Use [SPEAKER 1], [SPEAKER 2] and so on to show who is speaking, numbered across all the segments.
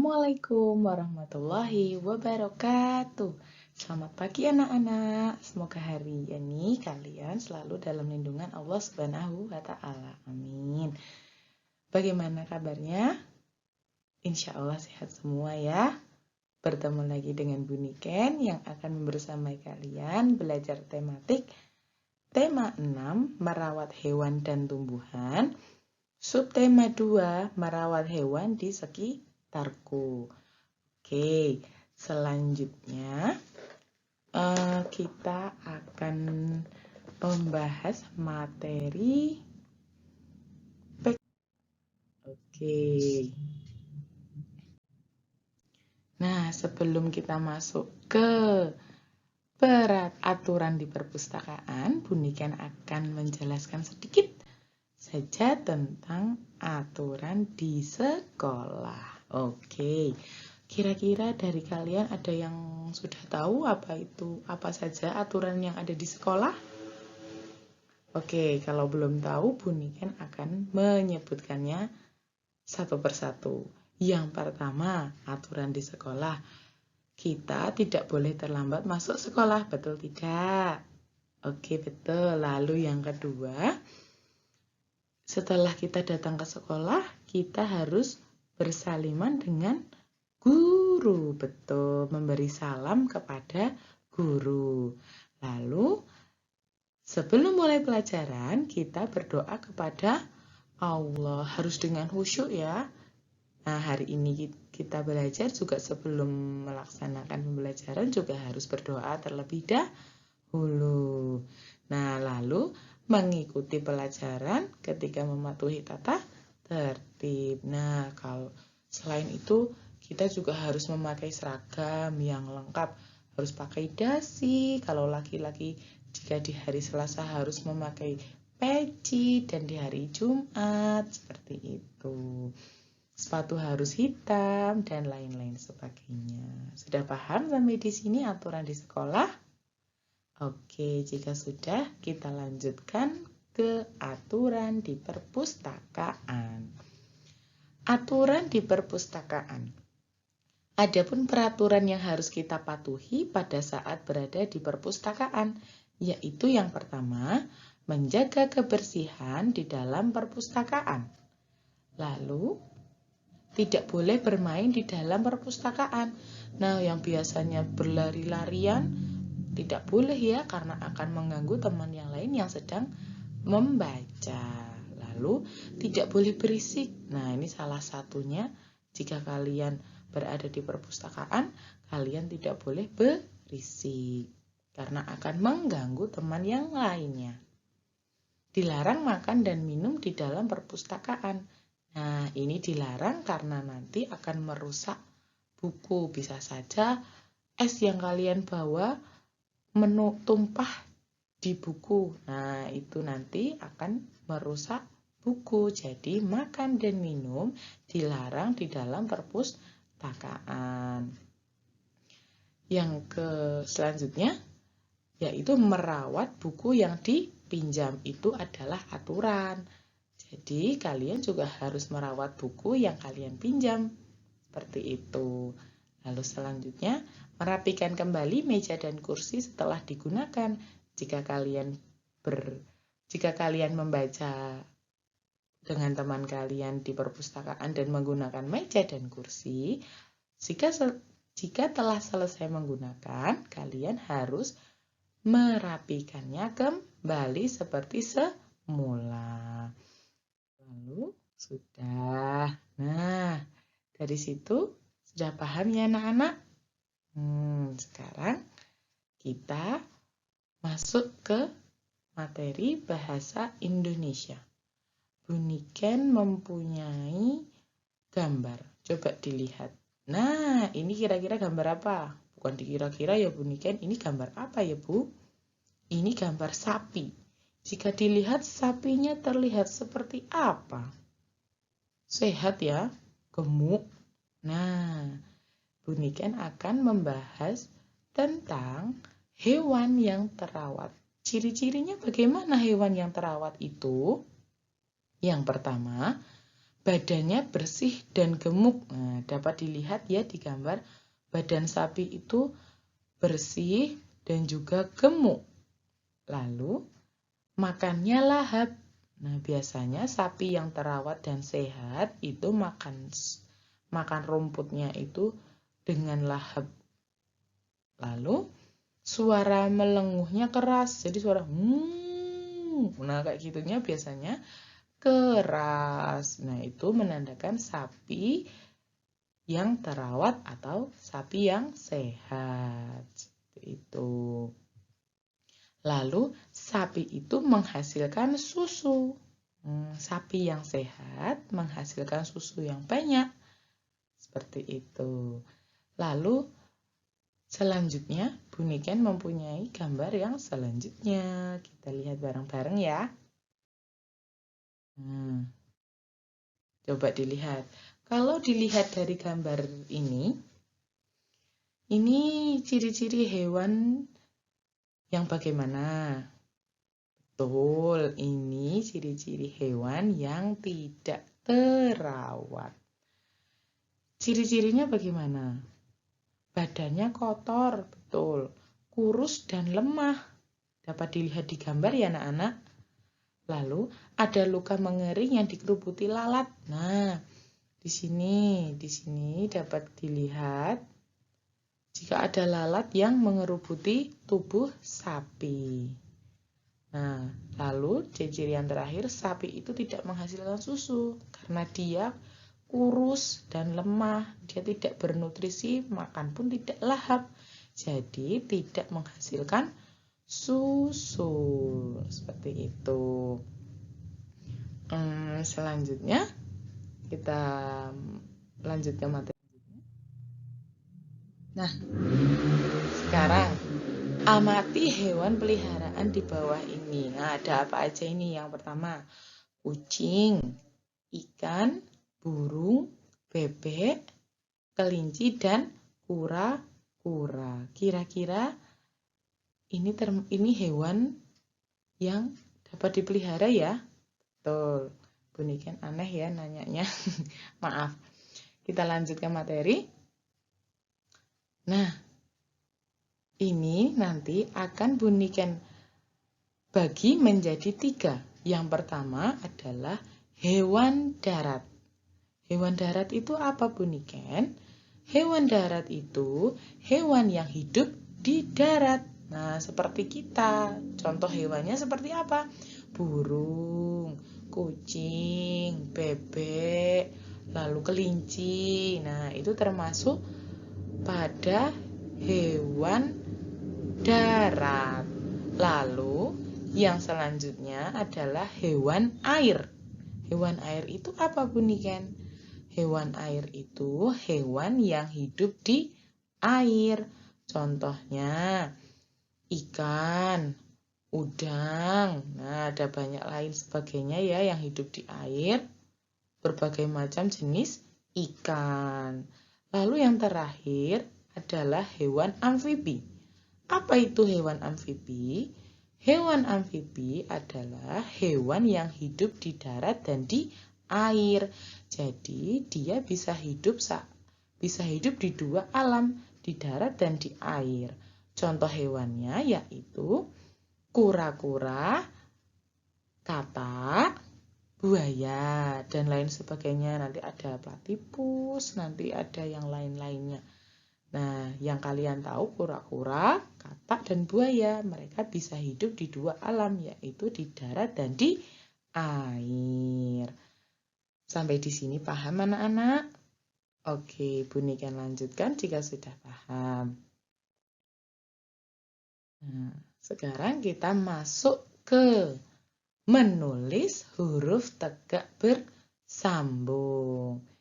[SPEAKER 1] Assalamualaikum warahmatullahi wabarakatuh. Selamat pagi anak-anak. Semoga hari ini kalian selalu dalam lindungan Allah Subhanahu wa Ta'ala. Amin. Bagaimana kabarnya? Insya Allah sehat semua ya. Bertemu lagi dengan Bu Niken yang akan membersamai kalian belajar tematik tema 6 merawat hewan dan tumbuhan. Subtema 2 merawat hewan di sekitarku. Oke, selanjutnya kita akan membahas materi Oke. Nah, sebelum kita masuk ke aturan di perpustakaan, Bu Niken akan menjelaskan sedikit saja tentang aturan di sekolah. Oke, kira-kira dari kalian ada yang sudah tahu apa saja aturan yang ada di sekolah? Oke, kalau belum tahu, Bu Niken akan menyebutkannya satu persatu. Yang pertama, aturan di sekolah. Kita tidak boleh terlambat masuk sekolah, betul tidak? Oke, betul. Lalu yang kedua, setelah kita datang ke sekolah, kita harus bersaliman dengan guru. Betul, memberi salam kepada guru. Lalu, sebelum mulai pelajaran, kita berdoa kepada Allah. Harus dengan khusyuk ya. Nah, hari ini kita belajar juga sebelum melaksanakan pembelajaran juga harus berdoa terlebih dahulu. Nah, lalu mengikuti pelajaran ketika mematuhi tata tertib. Nah, kalau selain itu kita juga harus memakai seragam yang lengkap. Harus pakai dasi. Kalau laki-laki jika di hari Selasa harus memakai peci dan di hari Jumat seperti itu. Sepatu harus hitam dan lain-lain sebagainya. Sudah paham sampai di sini aturan di sekolah? Oke, jika sudah, kita lanjutkan ke aturan di perpustakaan. Aturan di perpustakaan. Adapun peraturan yang harus kita patuhi pada saat berada di perpustakaan, yaitu yang pertama, menjaga kebersihan di dalam perpustakaan. Lalu, tidak boleh bermain di dalam perpustakaan. Nah, yang biasanya berlari-larian, tidak boleh ya, karena akan mengganggu teman yang lain yang sedang membaca. Lalu, tidak boleh berisik. Nah, ini salah satunya. Jika kalian berada di perpustakaan, kalian tidak boleh berisik, karena akan mengganggu teman yang lainnya. Dilarang makan dan minum di dalam perpustakaan. Nah, ini dilarang karena nanti akan merusak buku. Bisa saja es yang kalian bawa tumpah di buku. Nah, itu nanti akan merusak buku. Jadi, makan dan minum dilarang di dalam perpustakaan. Yang selanjutnya, yaitu merawat buku yang dipinjam. Itu adalah aturan. Jadi, kalian juga harus merawat buku yang kalian pinjam. Seperti itu. Lalu selanjutnya, merapikan kembali meja dan kursi setelah digunakan. Jika kalian membaca dengan teman kalian di perpustakaan dan menggunakan meja dan kursi, jika telah selesai menggunakan, kalian harus merapikannya kembali seperti semula. Lalu sudah. Nah, dari situ sudah paham ya anak-anak? Sekarang kita masuk ke materi bahasa Indonesia. Bu Niken mempunyai gambar. Coba dilihat. Nah, ini kira-kira gambar apa? Bukan dikira-kira ya Bu Niken, ini gambar apa ya Bu? Ini gambar sapi. Jika dilihat sapinya terlihat seperti apa? Sehat ya? Gemuk? Nah, Bu Niken akan membahas tentang hewan yang terawat. Ciri-cirinya bagaimana hewan yang terawat itu? Yang pertama, badannya bersih dan gemuk. Nah, dapat dilihat ya di gambar, badan sapi itu bersih dan juga gemuk. Lalu, makannya lahap. Nah, biasanya sapi yang terawat dan sehat itu makan rumputnya itu dengan lahap. Lalu, suara melenguhnya keras. Jadi suara nah kayak gitunya biasanya keras. Nah, itu menandakan sapi yang terawat atau sapi yang sehat. Seperti itu. Lalu, sapi itu menghasilkan susu. Sapi yang sehat menghasilkan susu yang banyak. Seperti itu. Lalu, selanjutnya, Bu Niken mempunyai gambar yang selanjutnya. Kita lihat bareng-bareng ya. Coba dilihat. Kalau dilihat dari gambar ini ciri-ciri hewan yang bagaimana? Betul, ini ciri-ciri hewan yang tidak terawat. Ciri-cirinya bagaimana? Badannya kotor, betul. Kurus dan lemah. Dapat dilihat di gambar ya anak-anak. Lalu ada luka mengering yang dikerubuti lalat. Nah, di sini dapat dilihat jika ada lalat yang mengerubuti tubuh sapi. Nah, lalu ciri yang terakhir, sapi itu tidak menghasilkan susu karena dia kurus dan lemah, dia tidak bernutrisi, makan pun tidak lahap, jadi tidak menghasilkan susu. Seperti itu. Selanjutnya kita lanjut ke materi. Nah, sekarang amati hewan peliharaan di bawah ini. Nah, ada apa aja ini? Yang pertama, kucing, ikan, burung, bebek, kelinci, dan kura-kura. Kira-kira ini hewan yang dapat dipelihara ya? Betul. Bu Niken aneh ya nanyanya. Maaf. Kita lanjut ke materi. Nah, ini nanti akan Bu Niken bagi menjadi 3. Yang pertama adalah hewan darat. Hewan darat itu apa Bu Niken? Hewan darat itu hewan yang hidup di darat. Nah, seperti kita. Contoh hewannya seperti apa? Burung, kucing, bebek, lalu kelinci. Nah, itu termasuk pada hewan darat. Lalu, yang selanjutnya adalah hewan air. Hewan air itu apa Bu Niken? Hewan air itu hewan yang hidup di air. Contohnya ikan, udang. Nah, ada banyak lain sebagainya ya yang hidup di air. Berbagai macam jenis ikan. Lalu yang terakhir adalah hewan amfibi. Apa itu hewan amfibi? Hewan amfibi adalah hewan yang hidup di darat dan di air. Jadi dia bisa hidup di 2 alam, di darat dan di air. Contoh hewannya yaitu kura-kura, katak, buaya, dan lain sebagainya. Nanti ada platypus, nanti ada yang lain-lainnya. Nah, yang kalian tahu kura-kura, katak, dan buaya, mereka bisa hidup di 2 alam, yaitu di darat dan di air. Sampai di sini paham anak-anak? Oke, Bu Niken lanjutkan jika sudah paham. Nah, sekarang kita masuk ke menulis huruf tegak bersambung.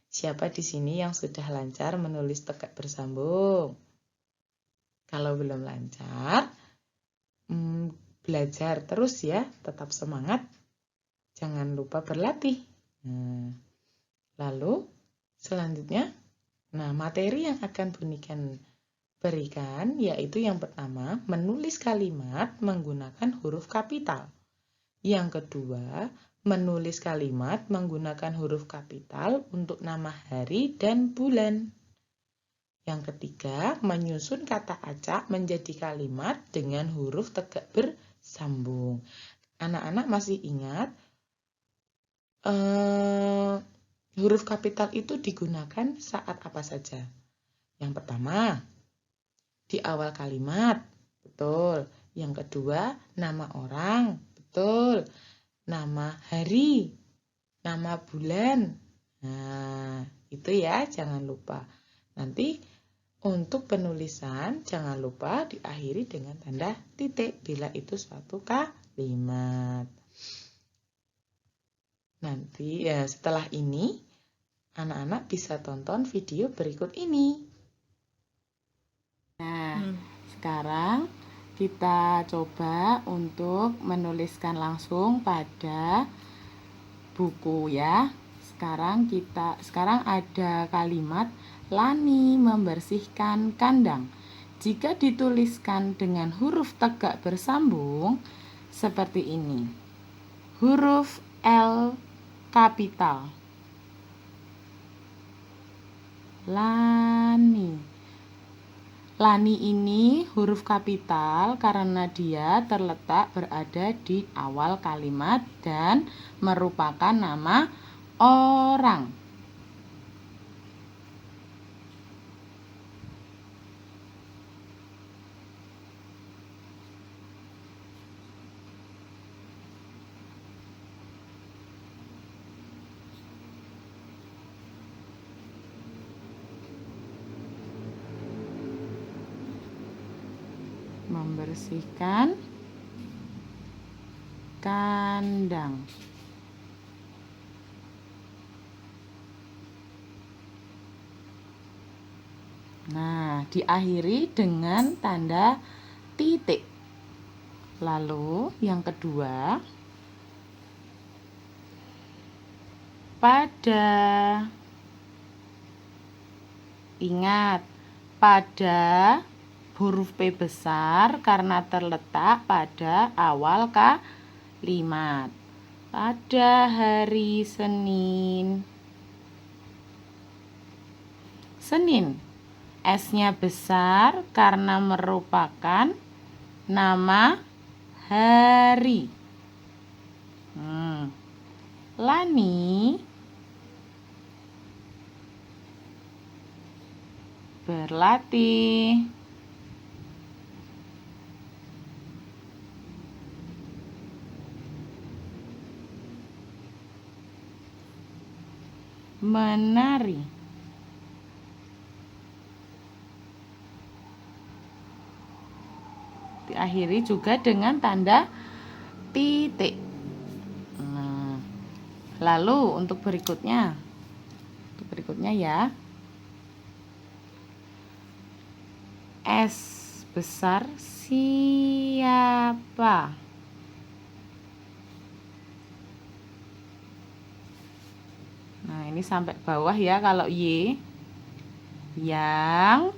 [SPEAKER 1] Siapa di sini yang sudah lancar menulis tegak bersambung? Kalau belum lancar, belajar terus ya, tetap semangat. Jangan lupa berlatih. Nah, lalu selanjutnya, materi yang akan Bu Niken berikan yaitu yang pertama, menulis kalimat menggunakan huruf kapital. Yang kedua, menulis kalimat menggunakan huruf kapital untuk nama hari dan bulan. Yang ketiga, menyusun kata acak menjadi kalimat dengan huruf tegak bersambung. Anak-anak masih ingat huruf kapital itu digunakan saat apa saja? Yang pertama, di awal kalimat, betul. Yang kedua, nama orang, betul. Nama hari, nama bulan. Nah, itu ya, jangan lupa. Nanti untuk penulisan, jangan lupa diakhiri dengan tanda titik bila itu suatu kalimat. Nanti ya, setelah ini, anak-anak bisa tonton video berikut ini.
[SPEAKER 2] Nah, sekarang kita coba untuk menuliskan langsung pada buku ya. Sekarang ada kalimat Lani membersihkan kandang. Jika dituliskan dengan huruf tegak bersambung seperti ini. Huruf L kapital. Lani. Lani ini huruf kapital karena dia terletak berada di awal kalimat dan merupakan nama orang. Membersihkan kandang. Nah, diakhiri dengan tanda titik. Lalu yang kedua, pada. Ingat, pada huruf P besar karena terletak pada awal kalimat. Pada hari Senin. Senin. S-nya besar karena merupakan nama hari. Lani berlatih. Menari. Diakhiri juga dengan tanda titik. Nah, lalu untuk berikutnya ya. S besar siapa? Nah, ini sampai bawah ya kalau Y. Yang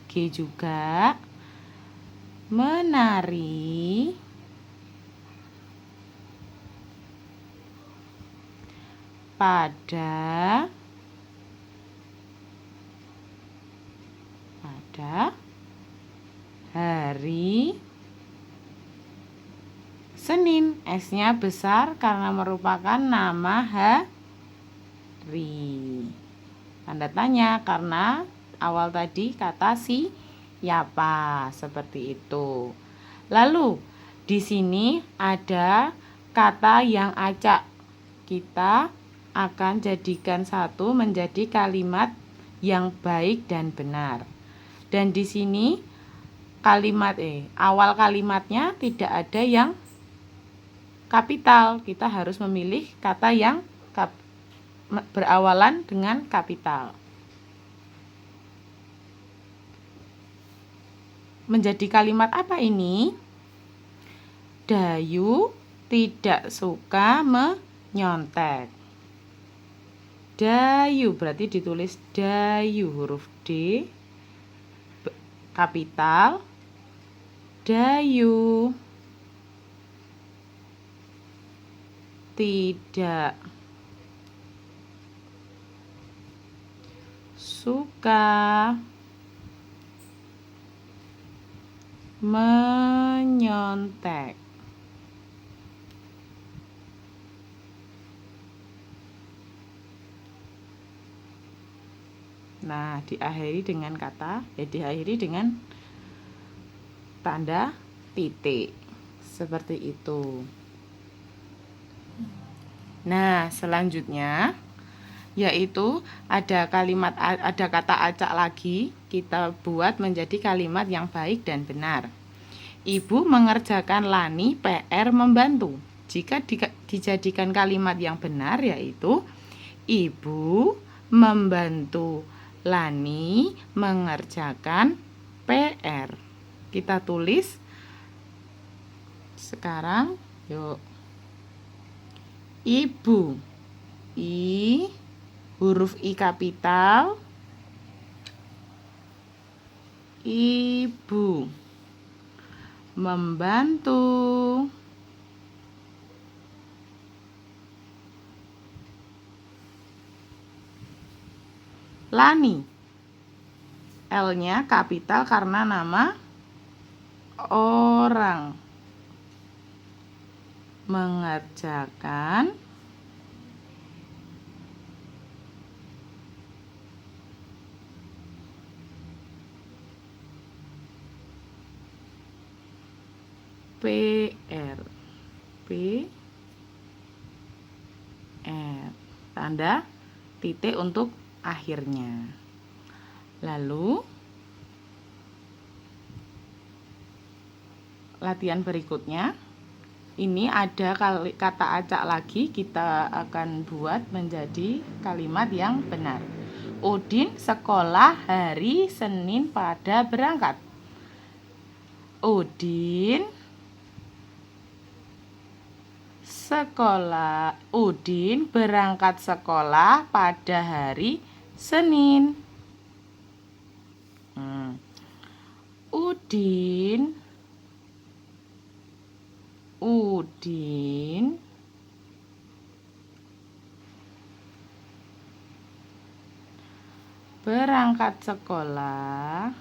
[SPEAKER 2] G juga. Menari. Pada hari Senin. S-nya besar karena merupakan nama hari. Tanda tanya karena awal tadi kata siapa, seperti itu. Lalu di sini ada kata yang acak. Kita akan jadikan satu menjadi kalimat yang baik dan benar. Dan di sini awal kalimatnya tidak ada yang kapital. Kita harus memilih kata yang berawalan dengan kapital. Menjadi kalimat apa ini? Dayu tidak suka menyontek. Dayu berarti ditulis Dayu, huruf D kapital. Dayu. tidak suka menyontek. Nah, diakhiri dengan tanda titik. Seperti itu. Nah, selanjutnya yaitu ada kata acak lagi, kita buat menjadi kalimat yang baik dan benar. Ibu mengerjakan Lani PR membantu. Jika dijadikan kalimat yang benar yaitu ibu membantu Lani mengerjakan PR. Kita tulis sekarang, yuk. Ibu, I, huruf I kapital, ibu membantu Lani. L-nya kapital karena nama orang. Mengerjakan PR. Tanda titik untuk akhirnya. Lalu latihan berikutnya, ini ada kata acak lagi, kita akan buat menjadi kalimat yang benar. Udin sekolah hari Senin pada berangkat. Udin berangkat sekolah pada hari Senin. Udin berangkat sekolah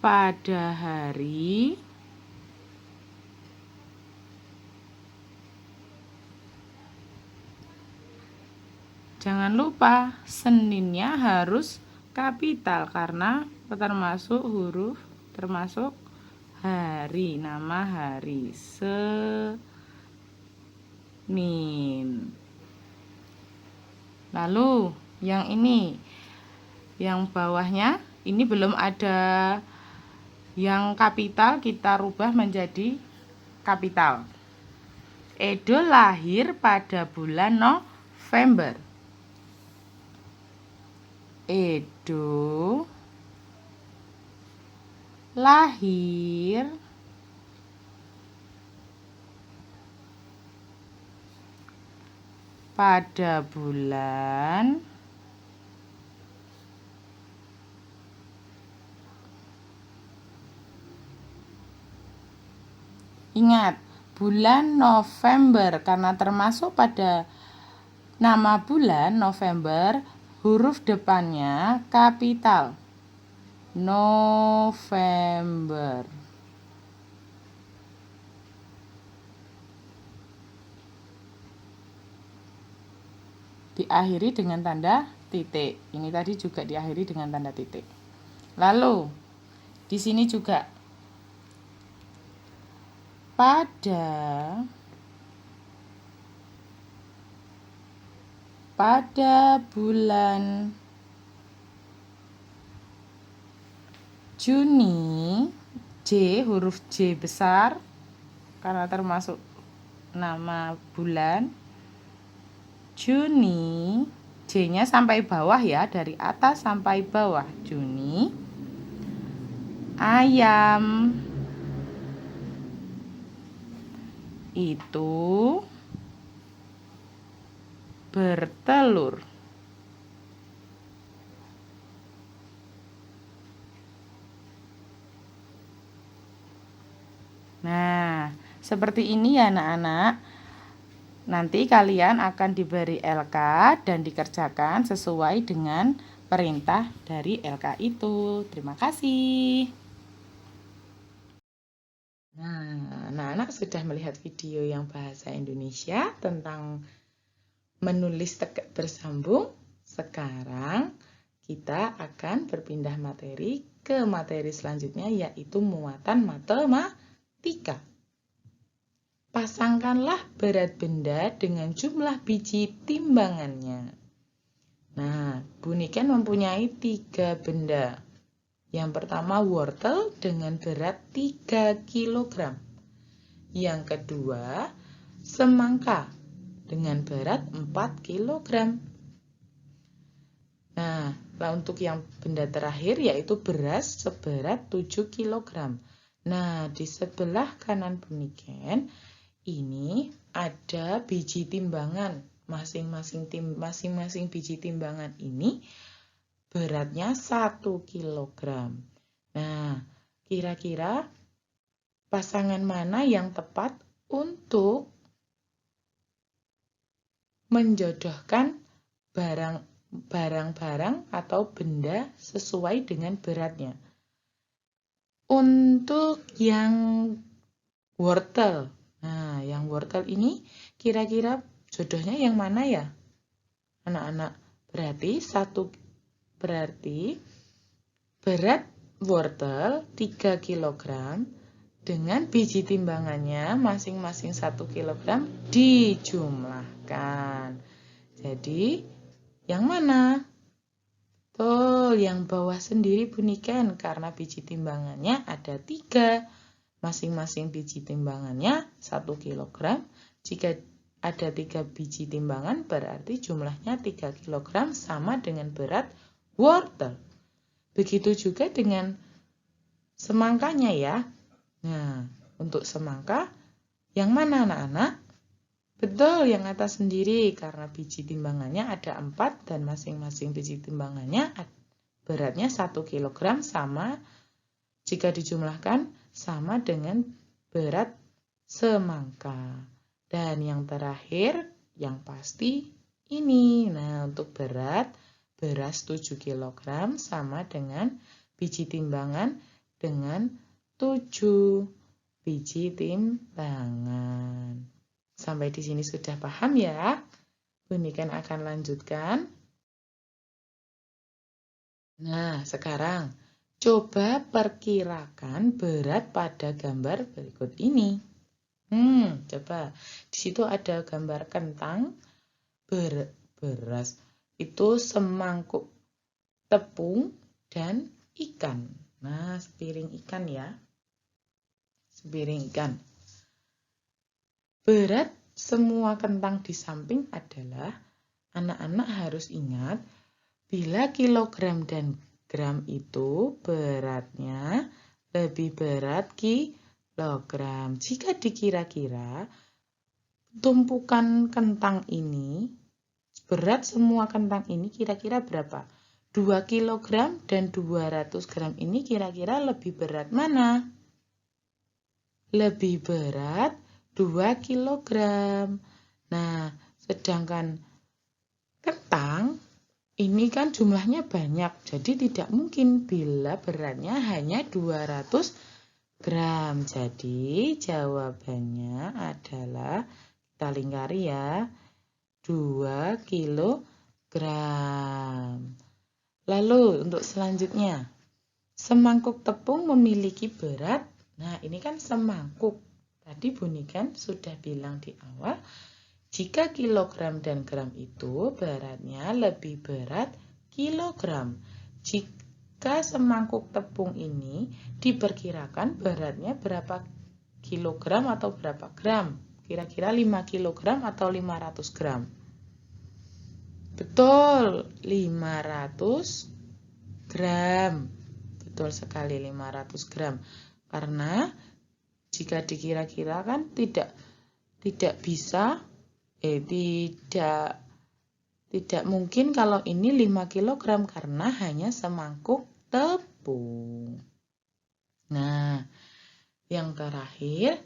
[SPEAKER 2] pada hari jangan lupa Seninnya harus kapital karena termasuk hari, nama hari Senin. Lalu yang ini, yang bawahnya ini belum ada yang kapital, kita rubah menjadi kapital. Edo lahir pada bulan November. Edo lahir pada bulan ingat, bulan November karena termasuk pada nama bulan November, huruf depannya kapital. November. Diakhiri dengan tanda titik. Ini tadi juga diakhiri dengan tanda titik. Lalu di sini juga pada bulan Juni, J, huruf J besar karena termasuk nama bulan. Juni, J-nya sampai bawah ya, dari atas sampai bawah. Juni, ayam itu bertelur. Nah, seperti ini ya anak-anak. Nanti kalian akan diberi LK dan dikerjakan sesuai dengan perintah dari LK itu. Terima kasih.
[SPEAKER 1] Nah, anak-anak sudah melihat video yang bahasa Indonesia tentang menulis tegak bersambung. Sekarang kita akan berpindah materi ke materi selanjutnya, yaitu muatan matematika. Pasangkanlah berat benda dengan jumlah biji timbangannya. Nah, Buniken mempunyai 3 benda. Yang pertama wortel dengan berat 3 kg. Yang kedua semangka dengan berat 4 kg. Nah, untuk yang benda terakhir yaitu beras seberat 7 kg. Nah, di sebelah kanan Buniken ini ada biji timbangan. Masing-masing biji timbangan ini beratnya 1 kg. Nah, kira-kira pasangan mana yang tepat untuk menjodohkan barang-barang atau benda sesuai dengan beratnya? Untuk yang wortel. Nah, yang wortel ini kira-kira jodohnya yang mana ya? Anak-anak, berarti berat wortel 3 kg dengan biji timbangannya masing-masing 1 kg dijumlahkan. Jadi, yang mana? Betul, yang bawah sendiri Buniken karena biji timbangannya ada 3. Masing-masing biji timbangannya 1 kg. Jika ada 3 biji timbangan berarti jumlahnya 3 kg sama dengan berat wortel. Begitu juga dengan semangkanya ya. Nah, untuk semangka yang mana anak-anak? Betul, yang atas sendiri karena biji timbangannya ada 4 dan masing-masing biji timbangannya beratnya 1 kg sama jika dijumlahkan sama dengan berat semangka. Dan yang terakhir, yang pasti ini. Nah, untuk beras 7 kg sama dengan biji timbangan dengan 7 biji timbangan. Sampai di sini sudah paham ya? Buniken akan lanjutkan. Nah, sekarang coba perkirakan berat pada gambar berikut ini. Coba. Di situ ada gambar kentang, beras. Itu semangkuk tepung dan ikan. Nah, sepiring ikan ya. Sepiring ikan. Berat semua kentang di samping adalah, anak-anak harus ingat, bila kilogram dan gram itu beratnya lebih berat kilogram. Jika dikira-kira tumpukan kentang ini, berat semua kentang ini kira-kira berapa? 2 kg dan 200 gram ini kira-kira lebih berat mana? Lebih berat 2 kg. Nah, sedangkan kentang ini kan jumlahnya banyak, jadi tidak mungkin bila beratnya hanya 200 gram. Jadi jawabannya adalah, kita lingkari ya, 2 kg. Lalu untuk selanjutnya, semangkuk tepung memiliki berat. Nah, ini kan semangkuk. Tadi Buniken sudah bilang di awal, jika kilogram dan gram itu beratnya lebih berat kilogram. Jika semangkuk tepung ini diperkirakan beratnya berapa kilogram atau berapa gram? Kira-kira 5 kilogram atau 500 gram? Betul, 500 gram. Betul sekali, 500 gram. Karena jika dikira-kira kan tidak tidak bisa, tidak mungkin kalau ini 5 kg karena hanya semangkuk tepung. Nah, yang terakhir,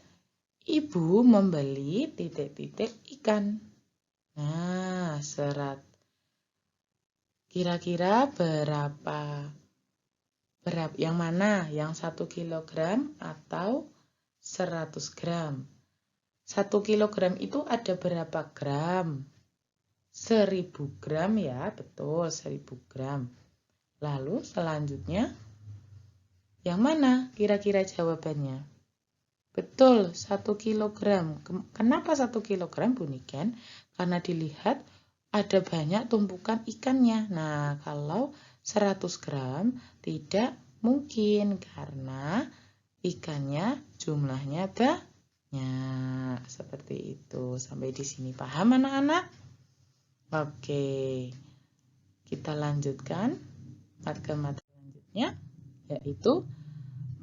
[SPEAKER 1] ibu membeli titik-titik ikan. Nah, kira-kira berapa yang mana? Yang 1 kg atau 100 gram? 1 kg itu ada berapa gram? 1000 gram ya, betul 1000 gram. Lalu selanjutnya, yang mana kira-kira jawabannya? Betul, 1 kg. Kenapa 1 kg, Bu Niken? Karena dilihat ada banyak tumpukan ikannya. Nah, kalau 100 gram tidak mungkin karena ikannya jumlahnya banyak. Seperti itu. Sampai di sini paham anak-anak? Oke. Kita lanjutkan ke materi selanjutnya, yaitu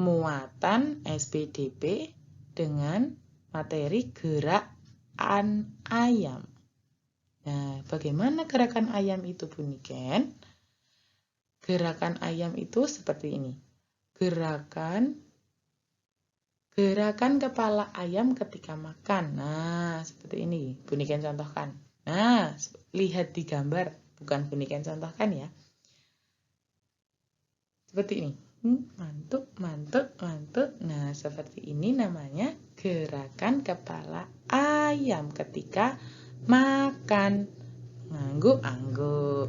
[SPEAKER 1] muatan SPDP dengan materi gerakan ayam. Nah, bagaimana gerakan ayam itu, Bu Niken? Gerakan ayam itu seperti ini. Gerakan kepala ayam ketika makan. Nah, seperti ini. Bu Niken contohkan. Nah, lihat di gambar. Bukan Bu Niken contohkan ya. Seperti ini. Mantuk. Nah, seperti ini namanya gerakan kepala ayam ketika makan. Ngangguk-angguk.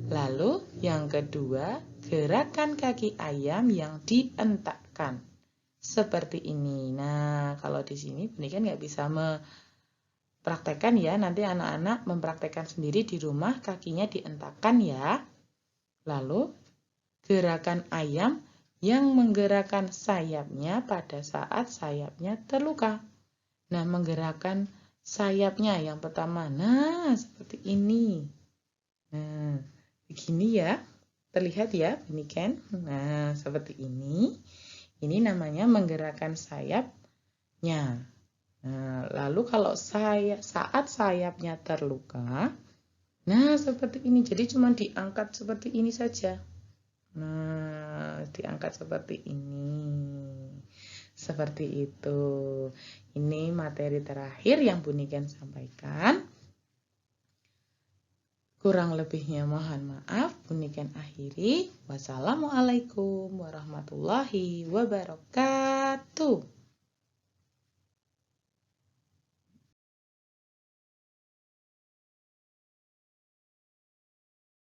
[SPEAKER 1] Lalu yang kedua, gerakan kaki ayam yang dientakkan. Seperti ini. Nah, kalau di sini Bu Niken nggak bisa mempraktekkan ya. Nanti anak-anak mempraktekkan sendiri di rumah, kakinya dientakkan ya. Lalu, gerakan ayam yang menggerakkan sayapnya pada saat sayapnya terluka. Nah, menggerakkan sayapnya yang pertama. Nah, seperti ini. Nah, begini ya. Terlihat ya, Bu Niken. Nah, seperti ini. Ini namanya menggerakkan sayapnya. Nah, lalu kalau saat sayapnya terluka, nah seperti ini. Jadi cuma diangkat seperti ini saja. Nah, diangkat seperti ini. Seperti itu. Ini materi terakhir yang Bu Niken sampaikan. Kurang lebihnya mohon maaf, Bu Niken akhiri. Wassalamualaikum warahmatullahi wabarakatuh.